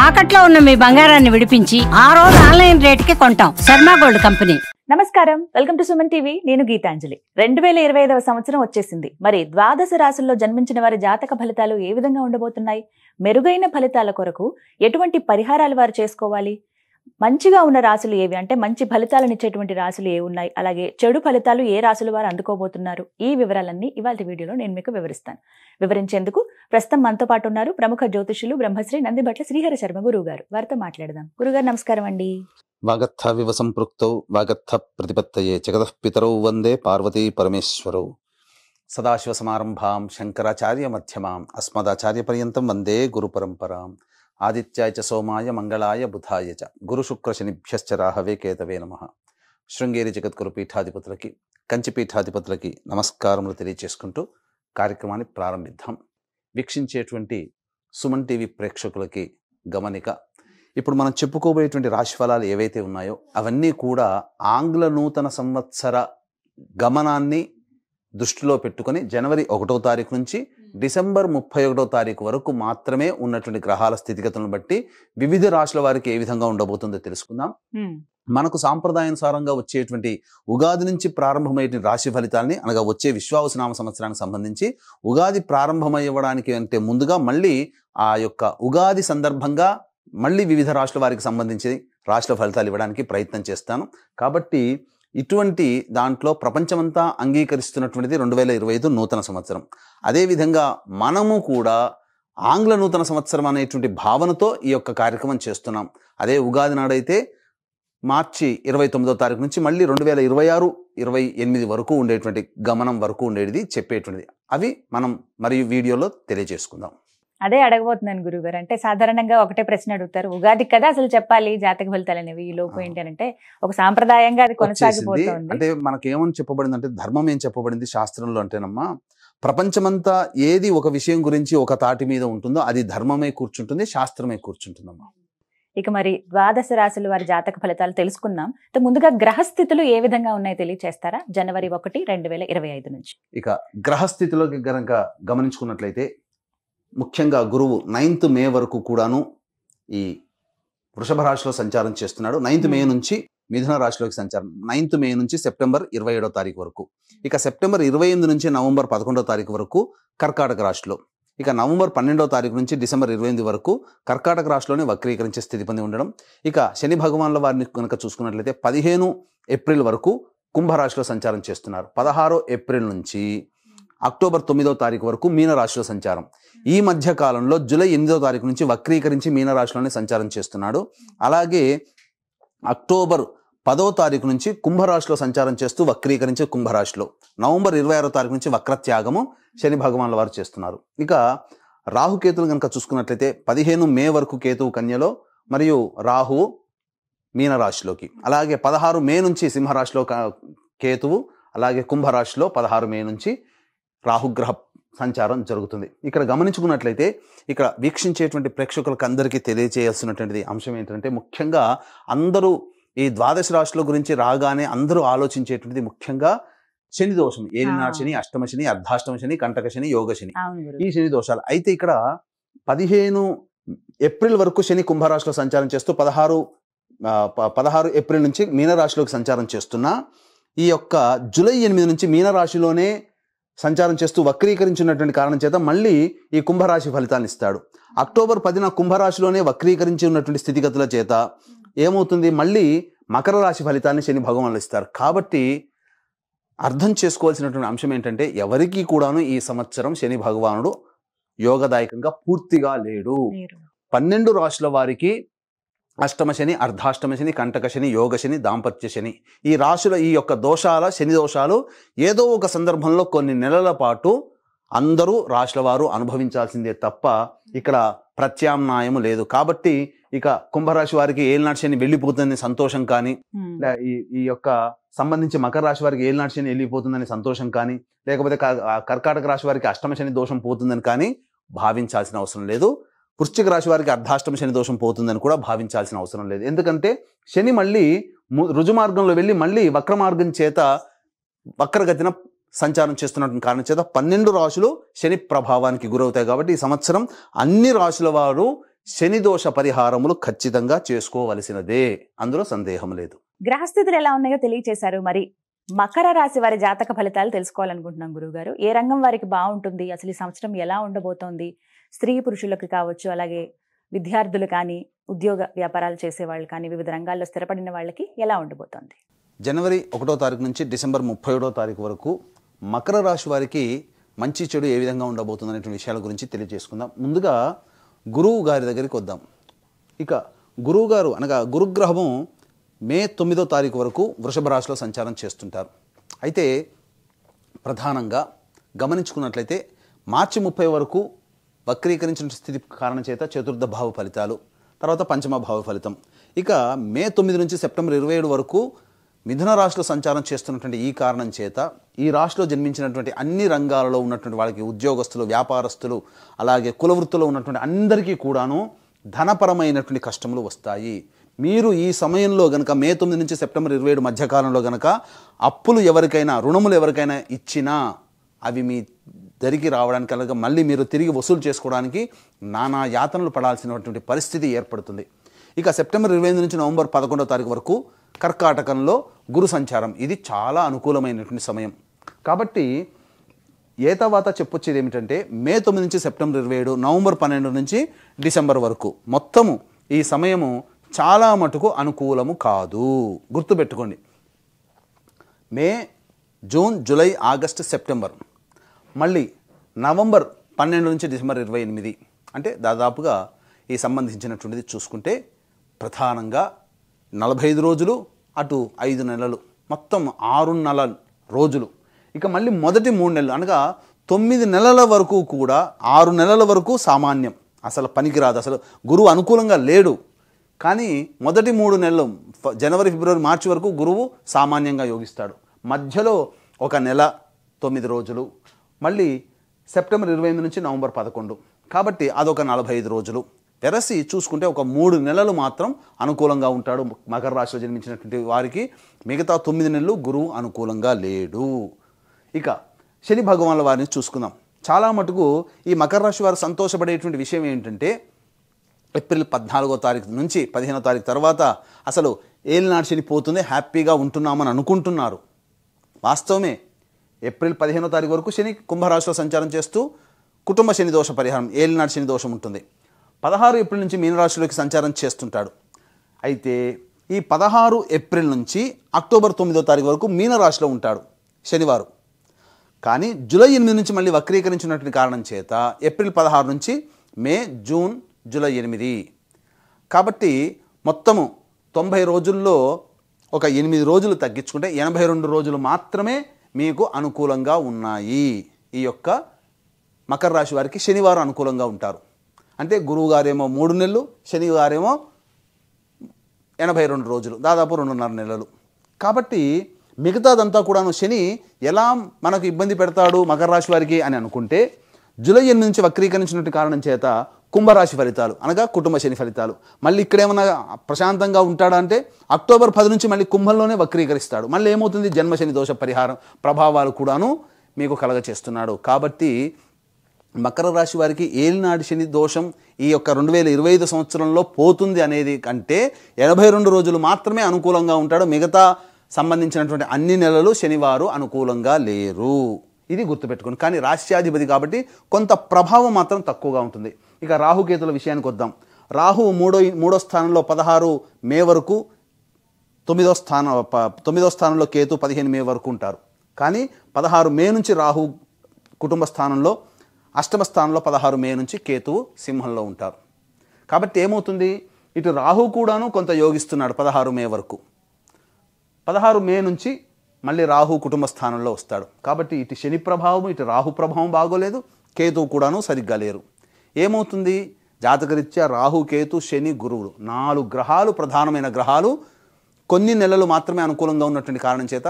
తాకట్లో ఉన్న మీ బంగారాన్ని విడిపించి ఆ రోజు ఆన్లైన్ రేటుకి కొంటాం. Sharma gold company. నమస్కారం, వెల్కమ్ టు సుమన్ టీవీ. నేను గీతాంజలి. 2025వ సంవత్సరం వచ్చేసింది. మరి ద్వాదశ రాశుల్లో జన్మించిన వారి జాతక ఫలితాలు ఏ విధంగా ఉండబోతున్నాయి? మెరుగైన ఫలితాల కొరకు ఎటువంటి పరిహారాలు వారు చేసుకోవాలి? మంచిగా ఉన్న రాశులు ఏవి, అంటే మంచి ఫలితాలను ఇచ్చేటువంటి రాశులు ఏ ఉన్నాయి, అలాగే చెడు ఫలితాలు ఏ రాశుల వారు అందుకోబోతున్నారు, ఈ వివరాలన్నీ ఇవాళ వీడియోలో నేను మీకు వివరిస్తాను. వివరించేందుకు ప్రస్తుతం మనతో పాటు ఉన్నారు ప్రముఖ జ్యోతిషులు బ్రహ్మశ్రీ నందిభట్ల శ్రీహరి శర్మ గురువు గారు. వారితో మాట్లాడదాం. గురుగారు నమస్కారం అండి. వాగర్థ వివ సంపృక్తౌ వాగర్థ ప్రతిపత్తయే జగతః పితరౌ వందే పార్వతీ పరమేశ్వరౌ. సదాశివ సమారంభాం శంకరాచార్య మధ్యమాం అస్మదాచార్య పర్యంతం వందే గురు పరంపరాం. ఆదిత్యాయ చ సోమాయ మంగళాయ బుధాయ చ గురు శుక్ర శనిభ్యశ్చ రాహవే కేతవే నమః. శృంగేరి జగద్గురు పీఠాధిపతులకి, కంచి పీఠాధిపతులకి నమస్కారములు తెలియచేసుకుంటూ కార్యక్రమాన్ని ప్రారంభిద్దాం. వీక్షించేటువంటి సుమన్ టీవీ ప్రేక్షకులకి గమనిక, ఇప్పుడు మనం చెప్పుకోబోయేటువంటి రాశి ఫలాలు ఏవైతే ఉన్నాయో అవన్నీ కూడా ఆంగ్ల నూతన సంవత్సర గమనాన్ని దృష్టిలో పెట్టుకొని జనవరి 1వ తారీఖు నుంచి డిసెంబర్ 31వ తారీఖు వరకు మాత్రమే ఉన్నటువంటి గ్రహాల స్థితిగతులను బట్టి వివిధ రాశుల వారికి ఏ విధంగా ఉండబోతుందో తెలుసుకుందాం. మనకు సాంప్రదాయానుసారంగా వచ్చేటువంటి ఉగాది నుంచి ప్రారంభమయ్యే రాశి ఫలితాలని, అనగా వచ్చే విశ్వావసునామ సంవత్సరానికి సంబంధించి ఉగాది ప్రారంభమయ్యడానికి అంటే ముందుగా మళ్ళీ ఆ యొక్క ఉగాది సందర్భంగా మళ్ళీ వివిధ రాశుల వారికి సంబంధించి రాశుల ఫలితాలు ఇవ్వడానికి ప్రయత్నం చేస్తాను. కాబట్టి ఇటువంటి దాంట్లో ప్రపంచమంతా అంగీకరిస్తున్నటువంటిది 2025 నూతన సంవత్సరం. అదేవిధంగా మనము కూడా ఆంగ్ల నూతన సంవత్సరం అనేటువంటి భావనతో ఈ యొక్క కార్యక్రమం చేస్తున్నాం. అదే ఉగాది నాడైతే మార్చి 29వ తారీఖు నుంచి మళ్ళీ 2026-28 వరకు ఉండేటువంటి గమనం వరకు ఉండేది చెప్పేటువంటిది. అవి మనం మరియు వీడియోలో తెలియజేసుకుందాం. అదే అడగబోతున్నాను గురుగారు. అంటే సాధారణంగా ఒకటే ప్రశ్న అడుగుతారు, ఉగాది కదా అసలు చెప్పాలి జాతక ఫలితాలు అనేవి, ఈ లోపు ఏంటి అంటే ఒక సాంప్రదాయంగా అది కొనసాగిపోతుంది. అంటే మనకేమని చెప్పబడింది అంటే, ధర్మం ఏం చెప్పబడింది శాస్త్రంలో అంటేనమ్మా, ప్రపంచమంతా ఏది ఒక విషయం గురించి ఒక తాటి మీద ఉంటుందో అది ధర్మమే కూర్చుంటుంది, శాస్త్రమే కూర్చుంటుందమ్మా. ఇక మరి ద్వాదశ రాశుల వారి జాతక ఫలితాలు తెలుసుకుందాం. ముందుగా గ్రహస్థితులు ఏ విధంగా ఉన్నాయో తెలియచేస్తారా? జనవరి 1, 2025 నుంచి. ఇక గ్రహస్థితిలోకి గనక గమనించుకున్నట్లయితే ముఖ్యంగా గురువు 9th మే వరకు కూడాను ఈ వృషభ రాశిలో సంచారం చేస్తున్నాడు. 9th మే నుంచి మిథున రాశిలోకి సంచారం, 9th మే నుంచి సెప్టెంబర్ 27వ తారీఖు వరకు. ఇక సెప్టెంబర్ 28 నుంచి నవంబర్ 11వ తారీఖు వరకు కర్కాటక రాశిలో. ఇక నవంబర్ 12వ తారీఖు నుంచి డిసెంబర్ 28 వరకు కర్కాటక రాశిలోనే వక్రీకరించే స్థితి పొంది ఉండడం. ఇక శని భగవాన్ల వారిని కనుక చూసుకున్నట్లయితే 15 ఏప్రిల్ వరకు కుంభరాశిలో సంచారం చేస్తున్నారు. 16 ఏప్రిల్ నుంచి అక్టోబర్ 9వ తారీఖు వరకు మీనరాశిలో సంచారం. ఈ మధ్య కాలంలో జూలై 8వ తారీఖు నుంచి వక్రీకరించి మీనరాశిలోనే సంచారం చేస్తున్నాడు. అలాగే అక్టోబర్ 10వ తారీఖు నుంచి కుంభరాశిలో సంచారం చేస్తూ వక్రీకరించి కుంభరాశిలో, నవంబర్ 26వ తారీఖు నుంచి వక్రత్యాగము శని భగవాన్ల వారు చేస్తున్నారు. ఇక రాహుకేతులు కనుక చూసుకున్నట్లయితే 15 మే వరకు కేతువు కన్యలో మరియు రాహువు మీనరాశిలోకి, అలాగే 16 మే నుంచి సింహరాశిలో కేతువు, అలాగే కుంభరాశిలో 16 మే నుంచి రాహుగ్రహ సంచారం జరుగుతుంది. ఇక్కడ గమనించుకున్నట్లయితే ఇక్కడ వీక్షించేటువంటి ప్రేక్షకులకు అందరికీ తెలియజేయాల్సినటువంటి అంశం ఏంటంటే, ముఖ్యంగా అందరూ ఈ ద్వాదశ రాశుల గురించి రాగానే అందరూ ఆలోచించేటువంటిది ముఖ్యంగా శని దోషం, ఏలినాడు శని, అష్టమ శని, అర్ధాష్టమ శని, కంటక శని, యోగ శని, ఈ శని దోషాలు. అయితే ఇక్కడ 15 ఏప్రిల్ వరకు శని కుంభరాశిలో సంచారం చేస్తూ 16 ఏప్రిల్ నుంచి మీనరాశిలోకి సంచారం చేస్తున్నా, ఈ యొక్క జూలై 8 నుంచి మీనరాశిలోనే సంచారం చేస్తూ వక్రీకరించినటువంటి కారణం చేత మళ్ళీ ఈ కుంభరాశి ఫలితాన్ని ఇస్తాడు. అక్టోబర్ 10న కుంభరాశిలోనే వక్రీకరించి ఉన్నటువంటి స్థితిగతుల చేత ఏమవుతుంది, మళ్ళీ మకర రాశి ఫలితాన్ని శని భగవానులు ఇస్తారు. కాబట్టి అర్థం చేసుకోవాల్సినటువంటి అంశం ఏంటంటే, ఎవరికి కూడాను ఈ సంవత్సరం శని భగవానుడు యోగదాయకంగా పూర్తిగా లేడు. 12 రాశుల వారికి అష్టమ శని, అర్ధాష్టమ శని, కంటక శని, యోగ శని, దాంపత్య శని, ఈ రాశుల ఈ యొక్క దోషాల శని దోషాలు ఏదో ఒక సందర్భంలో కొన్ని నెలల పాటు అందరూ రాశుల వారు అనుభవించాల్సిందే తప్ప ఇక్కడ ప్రత్యామ్నాయము లేదు. కాబట్టి ఇక కుంభరాశి వారికి ఏలినాటి శని వెళ్ళిపోతుందని సంతోషం కానీ, ఈ యొక్క సంబంధించి మకర రాశి వారికి ఏలినాటి శని వెళ్ళిపోతుందని సంతోషం కానీ, లేకపోతే కర్కాటక రాశి వారికి అష్టమ శని దోషం పోతుందని కానీ భావించాల్సిన అవసరం లేదు. వృశ్చిక రాశి వారికి అర్ధాష్టమ శని దోషం పోతుందని కూడా భావించాల్సిన అవసరం లేదు. ఎందుకంటే శని మళ్ళీ రుజుమార్గంలో వెళ్ళి మళ్ళీ వక్రమార్గం చేత వక్రగతిన సంచారం చేస్తున్నటువంటి కారణం చేత 12 రాశులు శని ప్రభావానికి గురవుతాయి. కాబట్టి ఈ సంవత్సరం అన్ని రాశుల వారు శని దోష పరిహారములు ఖచ్చితంగా చేసుకోవలసినదే, అందులో సందేహం లేదు. గ్రహస్థితులు ఎలా ఉన్నాయో తెలియచేశారు. మరి మకర రాశి వారి జాతక ఫలితాలు తెలుసుకోవాలనుకుంటున్నాం గురువుగారు. ఏ రంగం వారికి బాగుంటుంది, అసలు ఈ సంవత్సరం ఎలా ఉండబోతోంది, స్త్రీ పురుషులకు కావచ్చు, అలాగే విద్యార్థులు కానీ, ఉద్యోగ వ్యాపారాలు చేసే వాళ్ళు కానీ, వివిధ రంగాల్లో స్థిరపడిన వాళ్ళకి ఎలా ఉండబోతోంది? జనవరి 1వ తారీఖు నుంచి డిసెంబర్ 31వ తారీఖు వరకు మకర రాశి వారికి మంచి చెడు ఏ విధంగా ఉండబోతుంది అనే విషయాల గురించి తెలియజేసుకుందాం. ముందుగా గురువు గారి దగ్గరికి వద్దాం. ఇక గురువు గారు అనగా గురుగ్రహము మే 9వ తారీఖు వరకు వృషభ రాశిలో సంచారం చేస్తుంటారు. అయితే ప్రధానంగా గమనించుకున్నట్లయితే మార్చి 30 వరకు వక్రీకరించిన స్థితి కారణం చేత చతుర్థ భావ ఫలితాలు, తర్వాత పంచమ భావ ఫలితం. ఇక మే 9 నుంచి సెప్టెంబర్ 27 వరకు మిథున రాశిలో సంచారం చేస్తున్నటువంటి ఈ కారణం చేత ఈ రాశిలో జన్మించినటువంటి అన్ని రంగాలలో ఉన్నటువంటి వాళ్ళకి, ఉద్యోగస్తులు, వ్యాపారస్తులు, అలాగే కులవృత్తులో ఉన్నటువంటి అందరికీ కూడాను ధనపరమైనటువంటి కష్టములు వస్తాయి. మీరు ఈ సమయంలో గనక మే 9 నుంచి సెప్టెంబర్ 27 మధ్యకాలంలో గనక అప్పులు ఎవరికైనా, రుణములు ఎవరికైనా ఇచ్చినా అవి మీ దరికి రావడానికి, అలాగే మళ్ళీ మీరు తిరిగి వసూలు చేసుకోవడానికి నానా యాతనలు పడాల్సినటువంటి పరిస్థితి ఏర్పడుతుంది. ఇక సెప్టెంబర్ 25 నుంచి నవంబర్ 11వ తారీఖు వరకు కర్కాటకంలో గురు సంచారం. ఇది చాలా అనుకూలమైనటువంటి సమయం. కాబట్టి ఏతవాత చెప్పొచ్చేది ఏమిటంటే మే 9 నుంచి సెప్టెంబర్ 27, నవంబర్ 12 నుంచి డిసెంబర్ వరకు మొత్తము ఈ సమయము చాలా మటుకు అనుకూలము కాదు. గుర్తుపెట్టుకోండి. మే, జూన్, జూలై, ఆగస్టు, సెప్టెంబర్, మళ్ళీ నవంబర్ 12 నుంచి డిసెంబర్ 28, అంటే దాదాపుగా ఈ సంబంధించినటువంటిది చూసుకుంటే ప్రధానంగా 45 రోజులు, అటు 5 నెలలు, మొత్తం 6 రోజులు. ఇక మళ్ళీ మొదటి 3 నెలలు అనగా 9 నెలల వరకు కూడా, 6 నెలల వరకు సామాన్యం, అసలు పనికిరాదు, అసలు గురువు అనుకూలంగా లేడు. కానీ మొదటి 3 నెలలు జనవరి, ఫిబ్రవరి, మార్చి వరకు గురువు సామాన్యంగా యోగిస్తాడు. మధ్యలో 1 నెల 9 రోజులు, మళ్ళీ సెప్టెంబర్ 28 నుంచి నవంబర్ 11, కాబట్టి అదొక 45 రోజులు. వెరసి చూసుకుంటే ఒక 3 నెలలు మాత్రం అనుకూలంగా ఉంటాడు మకర రాశిలో జన్మించినటువంటి వారికి. మిగతా 9 నెలలు గురువు అనుకూలంగా లేడు. ఇక శని భగవానుల వారిని చూసుకుందాం. చాలా మటుకు ఈ మకర రాశి వారు సంతోషపడేటువంటి విషయం ఏంటంటే ఏప్రిల్ 14వ తారీఖు నుంచి 15వ తారీఖు తర్వాత అసలు ఏలినాడు శని పోతుంది, హ్యాపీగా ఉంటున్నామని అనుకుంటున్నారు. వాస్తవమే. ఏప్రిల్ 15వ తారీఖు వరకు శని కుంభరాశిలో సంచారం చేస్తూ కుటుంబ శని దోష పరిహారం, ఏలినాడు శని దోషం ఉంటుంది. 16 ఏప్రిల్ నుంచి మీనరాశిలోకి సంచారం చేస్తుంటాడు. అయితే ఈ 16 ఏప్రిల్ నుంచి అక్టోబర్ 9వ తారీఖు వరకు మీనరాశిలో ఉంటాడు శనివారు. కానీ జూలై 8 నుంచి మళ్ళీ వక్రీకరించినటువంటి కారణం చేత ఏప్రిల్ 16 నుంచి మే, జూన్, జూలై 8, కాబట్టి మొత్తము 90 రోజుల్లో ఒక 8 రోజులు తగ్గించుకుంటే 82 రోజులు మాత్రమే మీకు అనుకూలంగా ఉన్నాయి. ఈ యొక్క మకర రాశి వారికి శనివారం అనుకూలంగా ఉంటారు. అంటే గురువు గారేమో 3 నెలలు, శని గారేమో 82 రోజులు, దాదాపు 2.5 నెలలు. కాబట్టి మిగతాదంతా కూడాను శని ఎలా మనకు ఇబ్బంది పెడతాడు మకర రాశి వారికి అని అనుకుంటే జూలై 8 నుంచి వక్రీకరించినట్టు కారణం చేత కుంభరాశి ఫలితాలు అనగా కుటుంబ శని ఫలితాలు. మళ్ళీ ఇక్కడేమన్నా ప్రశాంతంగా ఉంటాడా అంటే అక్టోబర్ 10 నుంచి మళ్ళీ కుంభంలోనే వక్రీకరిస్తాడు. మళ్ళీ ఏమవుతుంది, జన్మశని దోష పరిహారం ప్రభావాలు కూడాను మీకు కలగ చేస్తున్నాడు. కాబట్టి మకర రాశి వారికి ఏలినాడు శని దోషం ఈ యొక్క 2025 సంవత్సరంలో పోతుంది అనేది కంటే 82 రోజులు మాత్రమే అనుకూలంగా ఉంటాడు. మిగతా సంబంధించినటువంటి అన్ని నెలలు శనివారు అనుకూలంగా లేరు. ఇది గుర్తుపెట్టుకోండి. కానీ రాశ్యాధిపతి కాబట్టి కొంత ప్రభావం మాత్రం తక్కువగా ఉంటుంది. ఇక రాహుకేతుల విషయానికి వద్దాం. రాహు మూడో స్థానంలో 16 మే వరకు, 9వ స్థానంలో కేతు 15 మే వరకు ఉంటారు. కానీ 16 మే నుంచి రాహు కుటుంబ స్థానంలో, అష్టమ స్థానంలో 16 మే నుంచి కేతువు సింహంలో ఉంటారు. కాబట్టి ఏమవుతుంది, ఇటు రాహు కూడాను కొంత యోగిస్తున్నాడు 16 మే వరకు. 16 మే నుంచి మళ్ళీ రాహు కుటుంబ స్థానంలో వస్తాడు. కాబట్టి ఇటు శని ప్రభావం, ఇటు రాహు ప్రభావం బాగోలేదు, కేతువు కూడాను సరిగ్గా లేరు. ఏమవుతుంది, జాతకరీత్యా రాహు, కేతు, శని, గురువులు 4 గ్రహాలు, ప్రధానమైన గ్రహాలు కొన్ని నెలలు మాత్రమే అనుకూలంగా ఉన్నటువంటి కారణం చేత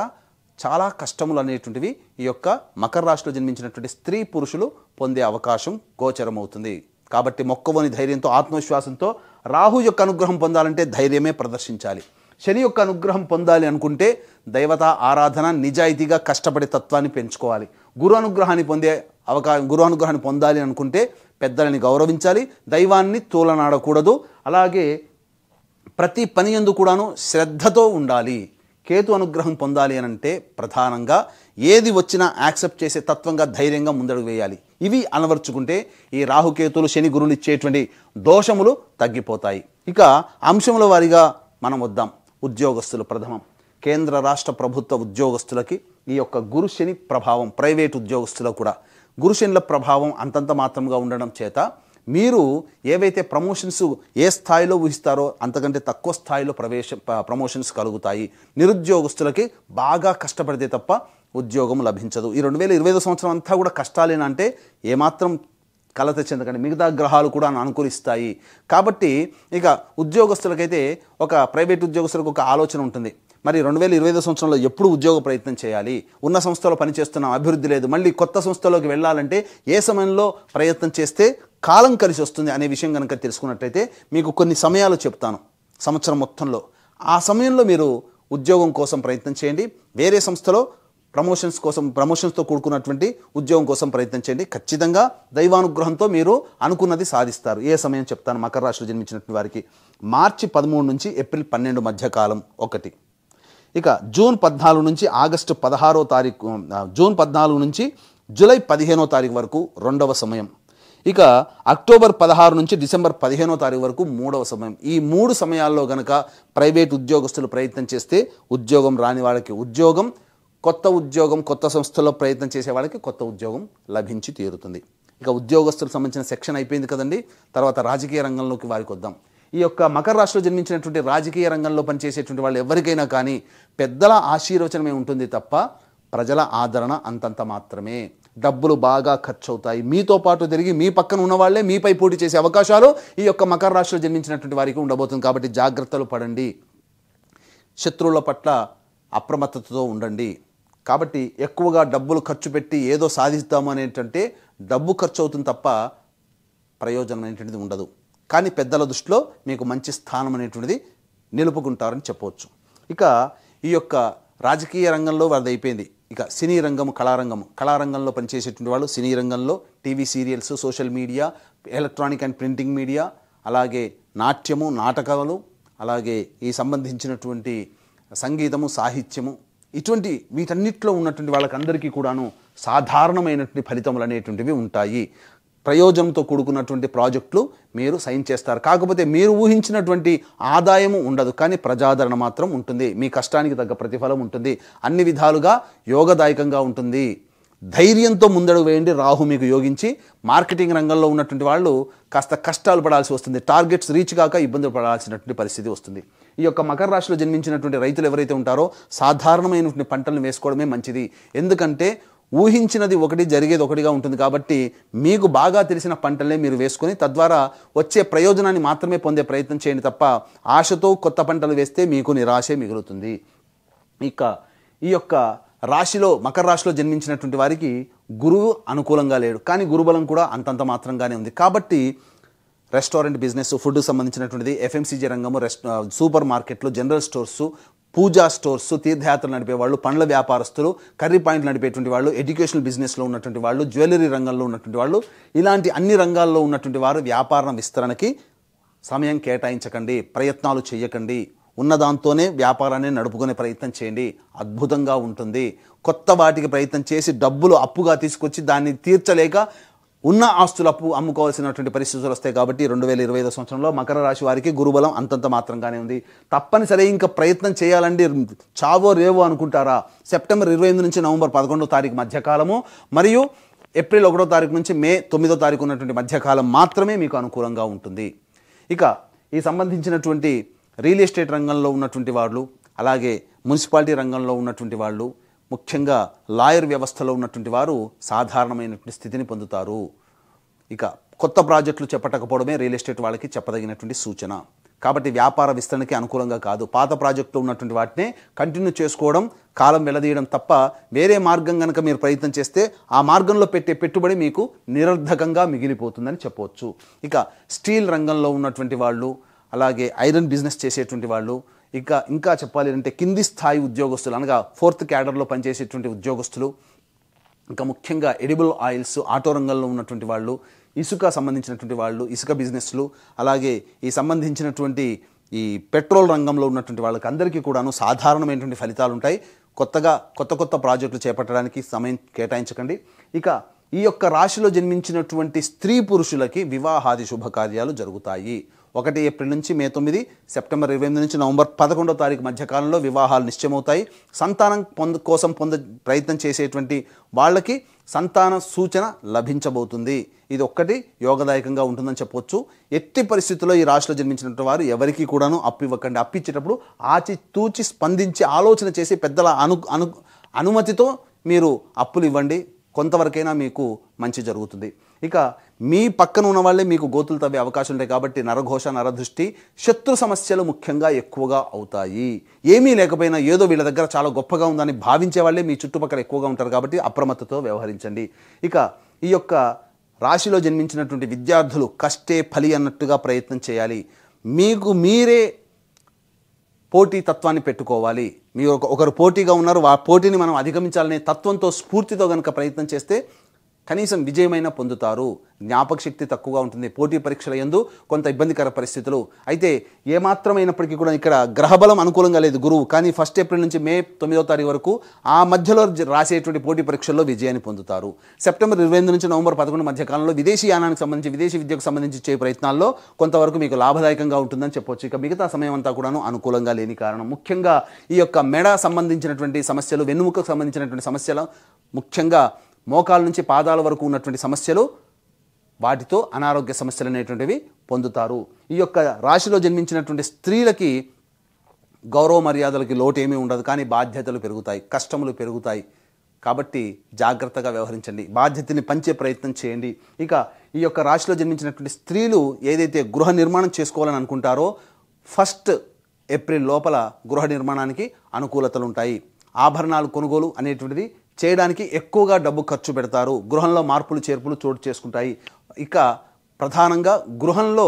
చాలా కష్టములు అనేటువంటివి ఈ యొక్క మకర రాశిలో జన్మించినటువంటి స్త్రీ పురుషులు పొందే అవకాశం గోచరమవుతుంది. కాబట్టి మొక్కవని ధైర్యంతో, ఆత్మవిశ్వాసంతో రాహు యొక్క అనుగ్రహం పొందాలంటే ధైర్యమే ప్రదర్శించాలి. శని యొక్క అనుగ్రహం పొందాలి అనుకుంటే దైవత ఆరాధన, నిజాయితీగా కష్టపడే తత్వాన్ని పెంచుకోవాలి. గురు అనుగ్రహాన్ని పొందాలి అనుకుంటే పెద్దలని గౌరవించాలి, దైవాన్ని తూలనాడకూడదు. అలాగే ప్రతి పని యందు కూడాను శ్రద్ధతో ఉండాలి. కేతు అనుగ్రహం పొందాలి అని అంటే ప్రధానంగా ఏది వచ్చినా యాక్సెప్ట్ చేసే తత్వంగా ధైర్యంగా ముందడుగు వేయాలి. ఇవి అలవర్చుకుంటే ఈ రాహుకేతులు శని గురులు ఇచ్చేటువంటి దోషములు తగ్గిపోతాయి. ఇక అంశముల వారీగా మనం వద్దాం. ఉద్యోగస్తులు ప్రథమం. కేంద్ర రాష్ట్ర ప్రభుత్వ ఉద్యోగస్తులకి ఈ యొక్క గురు శని ప్రభావం, ప్రైవేట్ ఉద్యోగస్తులకు కూడా గురు శనిల ప్రభావం అంతంత మాత్రంగా ఉండడం చేత మీరు ఏవైతే ప్రమోషన్స్ ఏ స్థాయిలో ఊహిస్తారో అంతకంటే తక్కువ స్థాయిలో ప్రమోషన్స్ కలుగుతాయి. నిరుద్యోగస్తులకి బాగా కష్టపడితే తప్ప ఉద్యోగం లభించదు. ఈ 2025 సంవత్సరం అంతా కూడా కష్టాలేనంటే ఏమాత్రం కలత చెందకండి, మిగతా గ్రహాలు కూడా అనుకూలిస్తాయి. కాబట్టి ఇక ఉద్యోగస్తులకైతే ఒక ప్రైవేట్ ఉద్యోగస్తులకు ఒక ఆలోచన ఉంటుంది, మరి 2025 సంవత్సరంలో ఎప్పుడు ఉద్యోగ ప్రయత్నం చేయాలి, ఉన్న సంస్థలో పనిచేస్తున్నాం, అభివృద్ధి లేదు, మళ్ళీ కొత్త సంస్థలోకి వెళ్ళాలంటే ఏ సమయంలో ప్రయత్నం చేస్తే కాలం కలిసి వస్తుంది అనే విషయం కనుక తెలుసుకున్నట్టయితే మీకు కొన్ని సమయాలు చెప్తాను సంవత్సరం మొత్తంలో. ఆ సమయంలో మీరు ఉద్యోగం కోసం ప్రయత్నం చేయండి. వేరే సంస్థలో ప్రమోషన్స్తో కూడుకున్నటువంటి ఉద్యోగం కోసం ప్రయత్నం చేయండి. ఖచ్చితంగా దైవానుగ్రహంతో మీరు అనుకున్నది సాధిస్తారు. ఏ సమయం చెప్తాను. మకర రాశిలో జన్మించినటువంటి వారికి మార్చి 13 నుంచి ఏప్రిల్ 12 మధ్య కాలం ఒకటి. ఇక జూన్ 14 నుంచి ఆగస్టు 16వ తారీఖు, జూన్ 14 నుంచి జూలై 15వ తారీఖు వరకు రెండవ సమయం. ఇక అక్టోబర్ 16 నుంచి డిసెంబర్ 15వ తారీఖు వరకు మూడవ సమయం. ఈ 3 సమయాల్లో కనుక ప్రైవేట్ ఉద్యోగస్తులు ప్రయత్నం చేస్తే ఉద్యోగం రాని వాళ్ళకి ఉద్యోగం, కొత్త ఉద్యోగం కొత్త సంస్థల్లో ప్రయత్నం చేసే వాళ్ళకి కొత్త ఉద్యోగం లభించి తీరుతుంది. ఇక ఉద్యోగస్తులకు సంబంధించిన సెక్షన్ అయిపోయింది కదండి. తర్వాత రాజకీయ రంగంలోకి వారికి వద్దాం. ఈ యొక్క మకర రాశిలో జన్మించినటువంటి రాజకీయ రంగంలో పనిచేసేటువంటి వాళ్ళు ఎవరికైనా కానీ పెద్దల ఆశీర్వచనమే ఉంటుంది తప్ప ప్రజల ఆదరణ అంతంత మాత్రమే. డబ్బులు బాగా ఖర్చు అవుతాయి. మీతో పాటు తిరిగి మీ పక్కన ఉన్న వాళ్ళే మీపై పోటీ చేసే అవకాశాలు ఈ యొక్క మకర రాశిలో జన్మించినటువంటి వారికి ఉండబోతుంది. కాబట్టి జాగ్రత్తలు పడండి. శత్రువుల పట్ల అప్రమత్తతతో ఉండండి. కాబట్టి ఎక్కువగా డబ్బులు ఖర్చు పెట్టి ఏదో సాధిస్తాము అనేటంటే డబ్బు ఖర్చు అవుతుంది తప్ప ప్రయోజనం అనేటువంటిది ఉండదు. కానీ పెద్దల దృష్టిలో మీకు మంచి స్థానం అనేటువంటిది నిలుపుకుంటారని చెప్పవచ్చు. ఇక ఈ యొక్క రాజకీయ రంగంలో వారిది అయిపోయింది. ఇక సినీ రంగము, కళారంగంలో పనిచేసేటువంటి వాళ్ళు సినీ రంగంలో TV serials, social media, electronic and printing media, అలాగే నాట్యము, నాటకాలు, అలాగే ఈ సంబంధించినటువంటి సంగీతము, సాహిత్యము, ఇటువంటి వీటన్నిటిలో ఉన్నటువంటి వాళ్ళకందరికీ కూడాను సాధారణమైనటువంటి ఫలితములు అనేటువంటివి ఉంటాయి. ప్రయోజనంతో కూడుకున్నటువంటి ప్రాజెక్టులు మీరు సైన్ చేస్తారు. కాకపోతే మీరు ఊహించినటువంటి ఆదాయము ఉండదు, కానీ ప్రజాదరణ మాత్రం ఉంటుంది. మీ కష్టానికి తగ్గ ప్రతిఫలం ఉంటుంది. అన్ని విధాలుగా యోగదాయకంగా ఉంటుంది. ధైర్యంతో ముందడుగు వేయండి. రాహు మీకు యోగించి మార్కెటింగ్ రంగంలో ఉన్నటువంటి వాళ్ళు కాస్త కష్టాలు పడాల్సి వస్తుంది. టార్గెట్స్ రీచ్ కాక ఇబ్బందులు పడాల్సినటువంటి పరిస్థితి వస్తుంది. ఈ యొక్క మకర రాశిలో జన్మించినటువంటి రైతులు ఎవరైతే ఉంటారో సాధారణమైనటువంటి పంటలను వేసుకోవడమే మంచిది. ఎందుకంటే ఊహించినది ఒకటి, జరిగేది ఒకటిగా ఉంటుంది. కాబట్టి మీకు బాగా తెలిసిన పంటలనే మీరు వేసుకొని తద్వారా వచ్చే ప్రయోజనాన్ని మాత్రమే పొందే ప్రయత్నం చేయండి తప్ప ఆశతో కొత్త పంటలు వేస్తే మీకు నిరాశే మిగులుతుంది. ఇక ఈ యొక్క రాశిలో, మకర రాశిలో జన్మించినటువంటి వారికి గురువు అనుకూలంగా లేడు, కానీ గురుబలం కూడా అంతంత మాత్రంగానే ఉంది. కాబట్టి రెస్టారెంట్ బిజినెస్, ఫుడ్ సంబంధించినటువంటిది, ఎఫ్ఎంసీజీ రంగము, సూపర్ మార్కెట్లు, జనరల్ స్టోర్సు, పూజా స్టోర్స్, తీర్థయాత్రలు నడిపే వాళ్ళు, పండ్ల వ్యాపారస్తులు, కర్రీ పాయింట్లు నడిపేటువంటి వాళ్ళు, ఎడ్యుకేషనల్ బిజినెస్లో ఉన్నటువంటి వాళ్ళు, జ్యువెలరీ రంగంలో ఉన్నటువంటి వాళ్ళు, ఇలాంటి అన్ని రంగాల్లో ఉన్నటువంటి వారు వ్యాపారం విస్తరణకి సమయం కేటాయించకండి, ప్రయత్నాలు చేయకండి. ఉన్నదాంతోనే వ్యాపారాన్ని నడుపుకునే ప్రయత్నం చేయండి. అద్భుతంగా ఉంటుంది. కొత్త వాటికి ప్రయత్నం చేసి డబ్బులు అప్పుగా తీసుకొచ్చి దాన్ని తీర్చలేక ఉన్న ఆస్తులు అమ్ముకోవాల్సినటువంటి పరిస్థితులు వస్తాయి. కాబట్టి 2025 సంవత్సరంలో మకర రాశి వారికి గురుబలం అంతంత మాత్రంగానే ఉంది. తప్పనిసరి ఇంకా ప్రయత్నం చేయాలండి. చావో రేవో అనుకుంటారా? సెప్టెంబర్ 28 నుంచి నవంబర్ 11వ తారీఖు మధ్యకాలము మరియు ఏప్రిల్ 1వ తారీఖు నుంచి మే 9వ తారీఖు ఉన్నటువంటి మధ్యకాలం మాత్రమే మీకు అనుకూలంగా ఉంటుంది. ఇక ఈ సంబంధించినటువంటి రియల్ ఎస్టేట్ రంగంలో ఉన్నటువంటి వాళ్ళు, అలాగే మున్సిపాలిటీ రంగంలో ఉన్నటువంటి వాళ్ళు, ముఖ్యంగా లాయర్ వ్యవస్థలో ఉన్నటువంటి వారు సాధారణమైనటువంటి స్థితిని పొందుతారు. ఇక కొత్త ప్రాజెక్టులు చెప్పటకపోవడమే రియల్ ఎస్టేట్ వాళ్ళకి చెప్పదగినటువంటి సూచన. కాబట్టి వ్యాపార విస్తరణకి అనుకూలంగా కాదు. పాత ప్రాజెక్టులో ఉన్నటువంటి వాటినే కంటిన్యూ చేసుకోవడం, కాలం వెళ్లదీయడం తప్ప వేరే మార్గం కనుక మీరు ప్రయత్నం చేస్తే ఆ మార్గంలో పెట్టే పెట్టుబడి మీకు నిరర్ధకంగా మిగిలిపోతుందని చెప్పవచ్చు. ఇక స్టీల్ రంగంలో ఉన్నటువంటి వాళ్ళు, అలాగే ఐరన్ బిజినెస్ చేసేటువంటి వాళ్ళు, ఇంకా చెప్పాలి అంటే కింది స్థాయి ఉద్యోగస్తులు అనగా 4th క్యాడర్లో పనిచేసేటువంటి ఉద్యోగస్తులు, ఇంకా ముఖ్యంగా ఎడిబుల్ ఆయిల్స్, ఆటో రంగంలో ఉన్నటువంటి వాళ్ళు, ఇసుక సంబంధించినటువంటి వాళ్ళు, ఇసుక బిజినెస్లు, అలాగే ఈ సంబంధించినటువంటి ఈ పెట్రోల్ రంగంలో ఉన్నటువంటి వాళ్ళకి అందరికీ కూడాను సాధారణమైనటువంటి ఫలితాలు ఉంటాయి. కొత్త ప్రాజెక్టులు చేపట్టడానికి సమయం కేటాయించకండి. ఇక ఈ యొక్క రాశిలో జన్మించినటువంటి స్త్రీ పురుషులకి వివాహాది శుభకార్యాలు జరుగుతాయి. 1 ఏప్రిల్ నుంచి మే 9, సెప్టెంబర్ 28 నుంచి నవంబర్ 11వ తారీఖు మధ్య కాలంలో వివాహాలు నిశ్చయమవుతాయి. సంతానం కోసం ప్రయత్నం చేసేటువంటి వాళ్ళకి సంతాన సూచన లభించబోతుంది. ఇది ఒక్కటి యోగదాయకంగా ఉంటుందని చెప్పవచ్చు. ఎట్టి పరిస్థితుల్లో ఈ రాశిలో జన్మించినటువంటి వారు ఎవరికి కూడాను అప్పు ఇవ్వకండి. అప్పు ఇచ్చేటప్పుడు ఆచితూచి స్పందించి ఆలోచన చేసి పెద్దల అనుమతితో మీరు అప్పులు ఇవ్వండి. కొంతవరకైనా మీకు మంచి జరుగుతుంది. ఇక మీ పక్కన ఉన్న వాళ్ళే మీకు గోతులు తవ్వే అవకాశం ఉంటాయి కాబట్టి నరఘోష, నరదృష్టి, శత్రు సమస్యలు ముఖ్యంగా ఎక్కువగా అవుతాయి. ఏమీ లేకపోయినా ఏదో వీళ్ళ దగ్గర చాలా గొప్పగా ఉందని భావించే వాళ్ళే మీ చుట్టుపక్కల ఎక్కువగా ఉంటారు కాబట్టి అప్రమత్తతో వ్యవహరించండి. ఇక ఈ యొక్క రాశిలో జన్మించినటువంటి విద్యార్థులు కష్టే ఫలి అన్నట్టుగా ప్రయత్నం చేయాలి. మీకు మీరే పోటీ తత్వాన్ని పెట్టుకోవాలి. మీరు ఒకరు పోటీగా ఉన్నారు, ఆ పోటీని మనం అధిగమించాలనే తత్వంతో స్ఫూర్తితో కనుక ప్రయత్నం చేస్తే కనీసం విజయమైనా పొందుతారు. జ్ఞాపక శక్తి తక్కువగా ఉంటుంది. పోటీ పరీక్షల యందు కొంత ఇబ్బందికర పరిస్థితులు అయితే ఏమాత్రమైనప్పటికీ కూడా ఇక్కడ గ్రహబలం అనుకూలంగా లేదు గురువు, కానీ 1 ఏప్రిల్ నుంచి మే 9వ తారీఖు వరకు ఆ మధ్యలో రాసేటువంటి పోటీ పరీక్షల్లో విజయాన్ని పొందుతారు. సెప్టెంబర్ 28 నుంచి నవంబర్ 11 మధ్య కాలంలో విదేశీ యానానికి సంబంధించి, విదేశీ విద్యకు సంబంధించి చే ప్రయత్నాల్లో కొంతవరకు మీకు లాభదాయకంగా ఉంటుందని చెప్పొచ్చు. ఇక మిగతా సమయం అంతా కూడాను అనుకూలంగా లేని కారణం ముఖ్యంగా ఈ యొక్క మెడ సంబంధించినటువంటి సమస్యలు, వెన్నుముకకు సంబంధించినటువంటి సమస్యలు, ముఖ్యంగా మోకాల నుంచి పాదాల వరకు ఉన్నటువంటి సమస్యలు, వాటితో అనారోగ్య సమస్యలు అనేటువంటివి పొందుతారు. ఈ యొక్క రాశిలో జన్మించినటువంటి స్త్రీలకి గౌరవ మర్యాదలకి లోటు ఏమీ ఉండదు, కానీ బాధ్యతలు పెరుగుతాయి, కష్టములు పెరుగుతాయి. కాబట్టి జాగ్రత్తగా వ్యవహరించండి, బాధ్యతని పంచే ప్రయత్నం చేయండి. ఇక ఈ యొక్క రాశిలో జన్మించినటువంటి స్త్రీలు ఏదైతే గృహ నిర్మాణం చేసుకోవాలని అనుకుంటారో 1 ఏప్రిల్ లోపల గృహ నిర్మాణానికి అనుకూలతలు ఉంటాయి. ఆభరణాలు కొనుగోలు అనేటువంటిది చేయడానికి ఎక్కువగా డబ్బు ఖర్చు పెడతారు. గృహంలో మార్పులు చేర్పులు చోటు చేసుకుంటాయి. ఇక ప్రధానంగా గృహంలో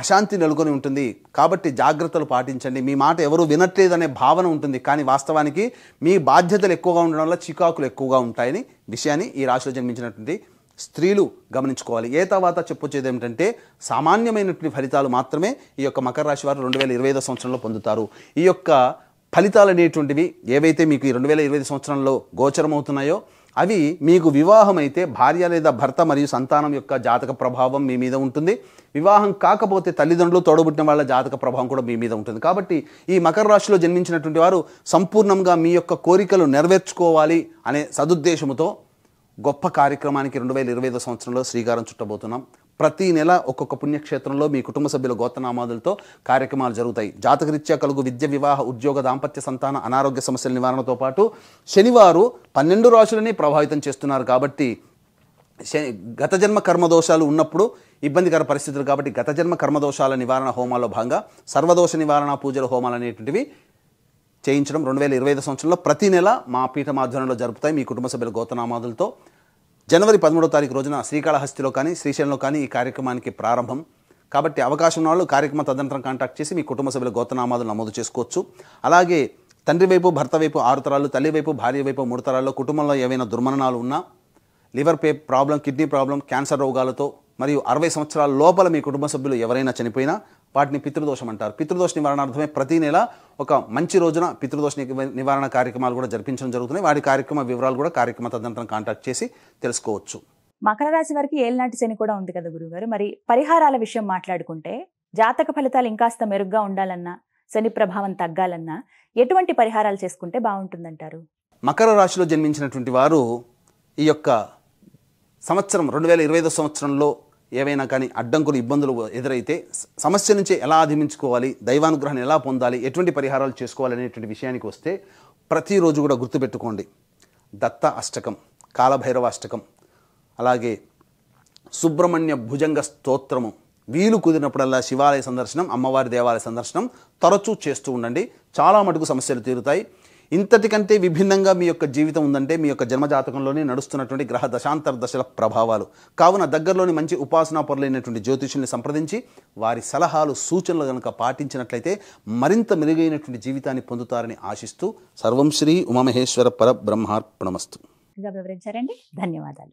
అశాంతి నెలకొని ఉంటుంది కాబట్టి జాగ్రత్తలు పాటించండి. మీ మాట ఎవరు వినట్లేదనే భావన ఉంటుంది, కానీ వాస్తవానికి మీ బాధ్యతలు ఎక్కువగా ఉండడం వల్ల చికాకులు ఎక్కువగా ఉంటాయని విషయాన్ని ఈ రాశిలో జన్మించినటువంటి స్త్రీలు గమనించుకోవాలి. తర్వాత చెప్పొచ్చేది ఏమిటంటే సామాన్యమైనటువంటి ఫలితాలు మాత్రమే ఈ యొక్క మకర రాశి వారు 2025 సంవత్సరంలో పొందుతారు. ఈ యొక్క ఫలితాలు అనేటువంటివి ఏవైతే మీకు ఈ 2025 సంవత్సరంలో గోచరమవుతున్నాయో అవి మీకు వివాహం అయితే భార్య లేదా భర్త మరియు సంతానం యొక్క జాతక ప్రభావం మీ మీద ఉంటుంది. వివాహం కాకపోతే తల్లిదండ్రులు, తోడబుట్టిన వాళ్ళ జాతక ప్రభావం కూడా మీ మీద ఉంటుంది. కాబట్టి ఈ మకర రాశిలో జన్మించినటువంటి వారు సంపూర్ణంగా మీ యొక్క కోరికలు నెరవేర్చుకోవాలి అనే సదుద్దేశంతో గొప్ప కార్యక్రమానికి 2025 సంవత్సరంలో శ్రీకారం చుట్టబోతున్నాం. ప్రతి నెల ఒక్కొక్క పుణ్యక్షేత్రంలో మీ కుటుంబ సభ్యుల గోత్రనామాదులతో కార్యక్రమాలు జరుగుతాయి. జాతకరీత్యా కలుగు విద్య, వివాహ, ఉద్యోగ, దాంపత్య, సంతాన, అనారోగ్య సమస్యల నివారణతో పాటు శనివారు 12 రాశులని ప్రభావితం చేస్తున్నారు. కాబట్టి గత జన్మ కర్మదోషాలు ఉన్నప్పుడు ఇబ్బందికర పరిస్థితులు కాబట్టి గత జన్మ కర్మదోషాల నివారణ హోమాల్లో భాగంగా సర్వదోష నివారణ పూజల హోమాలు అనేటువంటివి చేయించడం 2025 సంవత్సరంలో ప్రతి నెల మా పీఠం ఆధ్వర్యంలో జరుపుతాయి మీ కుటుంబ సభ్యుల గోత్రనామాదులతో. జనవరి 13వ తారీఖు రోజున శ్రీకాళహస్తిలో కానీ శ్రీశైలంలో కానీ ఈ కార్యక్రమానికి ప్రారంభం. కాబట్టి అవకాశం ఉన్న వాళ్ళు కార్యక్రమం తదనంతరం కాంటాక్ట్ చేసి మీ కుటుంబ సభ్యుల గోత్రనామాదులు నమోదు చేసుకోవచ్చు. అలాగే తండ్రి వైపు, భర్త వైపు 6 తరాలు, తల్లి వైపు, భార్య వైపు 3 తరాల్లో కుటుంబంలో ఏవైనా దుర్మరణాలు ఉన్నా, liver problem, kidney problem, cancer రోగాలతో మరియు 60 సంవత్సరాల లోపల మీ కుటుంబ సభ్యులు ఎవరైనా చనిపోయినా వాటిని పితృదోషం అంటారు. పితృదోష నివారణార్థమే ప్రతి నెల ఒక మంచి రోజున పితృదోష నివారణ కార్యక్రమాలు కూడా జరిపించడం జరుగుతున్నాయి. వాటి కార్యక్రమ వివరాలు కూడా కార్యక్రమ తదనంతరం కాంటాక్ట్ చేసి తెలుసుకోవచ్చు. మకర రాశి వారికి ఏళ్ళనాటి శని కూడా ఉంది కదా గురుగారు, మరి పరిహారాల విషయం మాట్లాడుకుంటే జాతక ఫలితాలు ఇంకాస్త మెరుగ్గా ఉండాలన్నా, శని ప్రభావం తగ్గాలన్నా ఎటువంటి పరిహారాలు చేసుకుంటే బాగుంటుందంటారు? మకర రాశిలో జన్మించినటువంటి వారు ఈ యొక్క సంవత్సరం 2025 సంవత్సరంలో ఏవైనా కానీ అడ్డంకులు, ఇబ్బందులు ఎదురైతే సమస్య నుంచి ఎలా అధిగమించుకోవాలి, దైవానుగ్రహాన్ని ఎలా పొందాలి, ఎటువంటి పరిహారాలు చేసుకోవాలి అనేటువంటి విషయానికి వస్తే ప్రతిరోజు కూడా గుర్తుపెట్టుకోండి. దత్త అష్టకం, కాలభైరవ అష్టకం, అలాగే సుబ్రహ్మణ్య భుజంగ స్తోత్రము, వీలు కుదిరినప్పుడల్లా శివాలయ సందర్శనం, అమ్మవారి దేవాలయ సందర్శనం తరచూ చేస్తూ ఉండండి. చాలా మటుకు సమస్యలు తీరుతాయి. ఇంతటికంటే విభిన్నంగా మీ యొక్క జీవితం ఉందంటే మీ యొక్క జన్మజాతకంలోనే నడుస్తున్నటువంటి గ్రహ దశాంతర దశల ప్రభావాలు. కావున దగ్గరలోని మంచి ఉపాసనా పరులైనటువంటి జ్యోతిషుల్ని సంప్రదించి వారి సలహాలు, సూచనలు కనుక పాటించినట్లయితే మరింత మెరుగైనటువంటి జీవితాన్ని పొందుతారని ఆశిస్తూ సర్వం శ్రీ ఉమామహేశ్వర పరబ్రహ్మార్పణమస్తు. వివరించారండి, ధన్యవాదాలు.